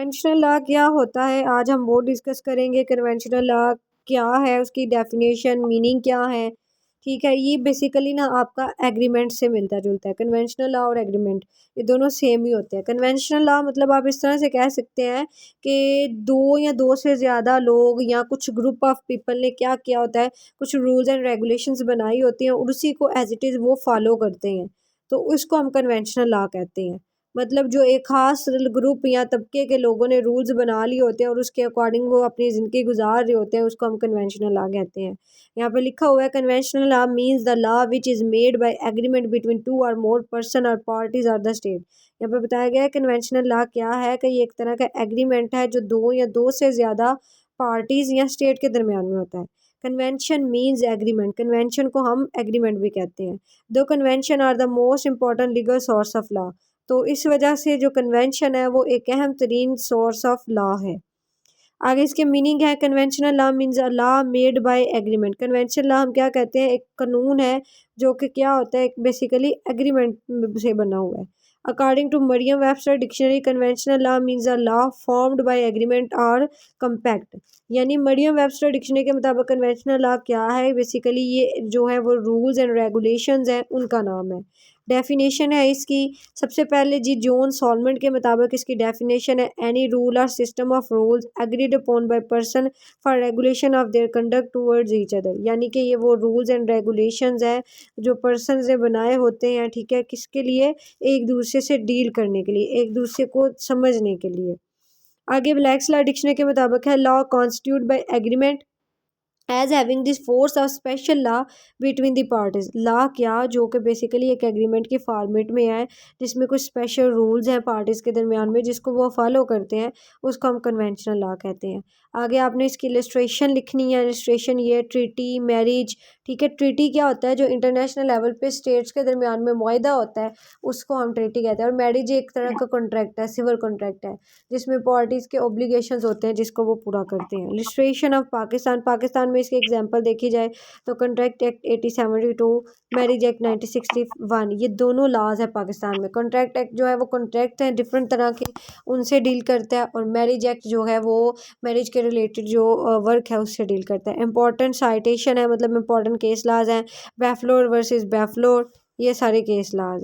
Conventional law क्या होता है, आज हम वो डिस्कस करेंगे। कन्वेंशनल लॉ क्या है, उसकी डेफिनेशन, मीनिंग क्या है। ठीक है, ये बेसिकली ना आपका एग्रीमेंट से मिलता जुलता है। कन्वेंशनल लॉ और एग्रीमेंट ये दोनों सेम ही होते हैं। कन्वेंशनल लॉ मतलब आप इस तरह से कह सकते हैं कि दो या दो से ज़्यादा लोग या कुछ ग्रुप ऑफ पीपल ने क्या किया होता है, कुछ रूल्स एंड रेगुलेशंस बनाई होती हैं और उसी को एज इट इज़ वो फॉलो करते हैं, तो उसको हम कन्वेंशनल लॉ कहते हैं। मतलब जो एक खास ग्रुप या तबके के लोगों ने रूल्स बना लिए होते हैं और उसके अकॉर्डिंग वो अपनी ज़िंदगी गुजार रहे होते हैं, उसको हम कन्वेंशनल लॉ कहते हैं। यहाँ पे लिखा हुआ है conventional law means the law which is made by agreement between two और मोर पर्सन और पार्टीज और द स्टेट। यहाँ पे बताया गया है कन्वेंशनल लॉ क्या है कि ये एक तरह का एग्रीमेंट है जो दो या दो से ज़्यादा पार्टीज या स्टेट के दरमियान में होता है। कन्वेंशन मीन्स एग्रीमेंट, कन्वेंशन को हम एग्रीमेंट भी कहते हैं। दो convention are the most important legal source of law, तो इस वजह से जो कन्वेंशन है वो एक अहम तरीन सोर्स ऑफ लॉ है। आगे इसके मीनिंग है conventional law means a law made by agreement. Conventional law हम क्या कहते हैं, एक कानून है जो कि क्या होता है, बेसिकली एग्रीमेंट से बना हुआ है। According to Merriam Webster dictionary conventional law means a law formed by agreement और कंपैक्ट। यानी मरियम वेबस्टर डिक्शनरी के मुताबिक कन्वेंशनल लॉ क्या है, बेसिकली ये जो है वो रूल्स एंड रेगुलेशंस हैं उनका नाम है। डेफिनेशन है इसकी, सबसे पहले जी जॉन सॉलमंड के मुताबिक इसकी डेफिनेशन है एनी रूल और system of rules agreed upon by person for regulation of their conduct towards each other. यानी कि ये वो रूल्स एंड रेगुलेशंस हैं जो पर्सन ने बनाए होते हैं, ठीक है, किसके लिए, एक दूसरे से डील करने के लिए, एक दूसरे को समझने के लिए। आगे ब्लैक्स लॉ डिक्शनरी के मुताबिक है law constitute by agreement as having this force of special law between the parties. Law क्या, जो कि बेसिकली एक एग्रीमेंट की फॉर्मेट में है जिसमें कुछ स्पेशल रूल्स हैं पार्टीज के दरमियान में जिसको वो फॉलो करते हैं, उसको हम कन्वेंशनल लॉ कहते हैं। आगे आपने इसकी इलस्ट्रेशन लिखनी है। इलस्ट्रेशन ये ट्रीटी, मैरिज, ठीक है। ट्रीटी क्या होता है, जो इंटरनेशनल लेवल पे स्टेट्स के दरमियान में मुआहदा होता है उसको हम ट्रीटी कहते हैं। और मैरिज एक तरह का कॉन्ट्रैक्ट है, सिविल कॉन्ट्रैक्ट है जिसमें पार्टीज के ऑब्लिगेशंस होते हैं जिसको वो पूरा करते हैं। इलस्ट्रेशन ऑफ पाकिस्तान, पाकिस्तान में इसकी एग्जांपल देखी जाए तो कॉन्ट्रैक्ट एक्ट 1872, मैरिज एक्ट 1961, ये दोनों लॉज है पाकिस्तान में। कॉन्ट्रैक्ट एक्ट जो है वो कॉन्ट्रैक्ट हैं डिफरेंट तरह के, उनसे डील करता है, और मैरिज एक्ट जो है वो मैरिज के रिलेटेड जो वर्क है उससे डील करता है। इंपॉर्टेंट साइटेशन है, मतलब इंपॉर्टेंट केस लॉज हैं, बैफलोर वर्सेस बैफलोर, ये सारे केस लॉज हैं।